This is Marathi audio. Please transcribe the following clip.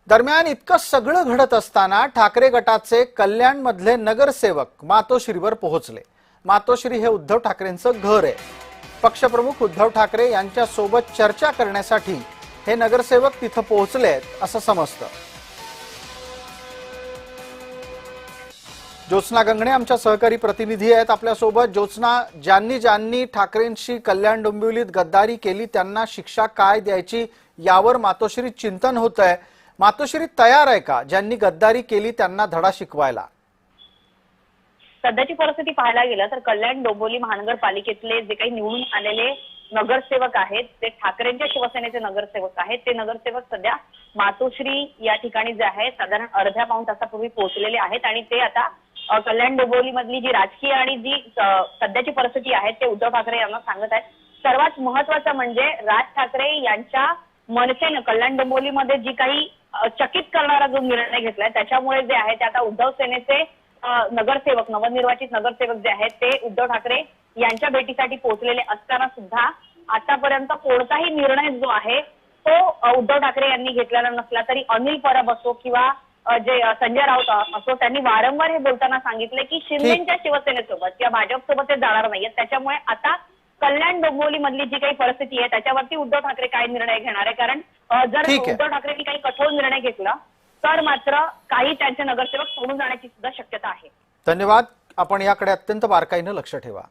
दरम्यान इतकं सगळं घडत असताना ठाकरे गटाचे कल्याणमधले नगरसेवक मातोश्रीवर पोहोचले। मातोश्री हे उद्धव ठाकरेंचं घर आहे। पक्षप्रमुख उद्धव ठाकरे यांच्या सोबत चर्चा करण्यासाठी हे नगरसेवक तिथं पोहोचलेत असं समजतं। ज्योत्स्ना गंगणे आमच्या सहकारी प्रतिनिधी आहेत आपल्या सोबत। ज्योत्स्ना, ज्यांनी ठाकरेंशी कल्याण डोंबिवलीत गद्दारी केली त्यांना शिक्षा काय द्यायची यावर मातोश्रीत चिंतन होतंय। मातोश्री तयार आहे का ज्यांनी गद्दारी केली त्यांना धडा शिकवायला? सध्याची परिस्थिती पाहायला गेलं तर कल्याण डोंबिवली महानगरपालिकेतले जे काही निवडून आलेले नगरसेवक आहेत ते ठाकरेंच्या शिवसेनेचे नगरसेवक आहेत। ते नगरसेवक सध्या मातोश्री या ठिकाणी जे आहे साधारण अर्ध्या पाऊण तासापूर्वी पोहोचलेले आहेत आणि ते आता कल्याण डोंबिवली मधली जी राजकीय आणि जी सध्याची परिस्थिती आहे ते उद्धव ठाकरे यांना सांगत आहेत। सर्वात महत्त्वाचं म्हणजे राज ठाकरे यांच्या मनसेनं कल्याण डोंबिवलीमध्ये जी काही चकित करणारा जो निर्णय घेतलाय त्याच्यामुळे जे आहे ते आता उद्धव सेनेचे नगरसेवक नवनिर्वाचित नगरसेवक जे आहेत ते उद्धव ठाकरे यांच्या भेटीसाठी पोहोचलेले असताना सुद्धा आतापर्यंत कोणताही निर्णय जो आहे तो उद्धव ठाकरे यांनी घेतलेला नसला तरी अनिल परब असो किंवा जे संजय राऊत असो त्यांनी वारंवार हे बोलताना सांगितले की शिंदेच्या शिवसेनेसोबत किंवा भाजपसोबत ते जाणार नाहीयेत। त्याच्यामुळे आता कल्याण डोंबिवली मधली जी काही परिस्थिती आहे त्याच्यावरती उद्धव ठाकरे काय निर्णय घेणार आहे, कारण जर उद्धव ठाकरेंनी काही कठोर निर्णय घेतला तर मात्र काही त्यांचे नगरसेवक सोडून जाण्याची सुद्धा शक्यता आहे। धन्यवाद। आपण याकडे अत्यंत बारकाईने लक्ष ठेवा।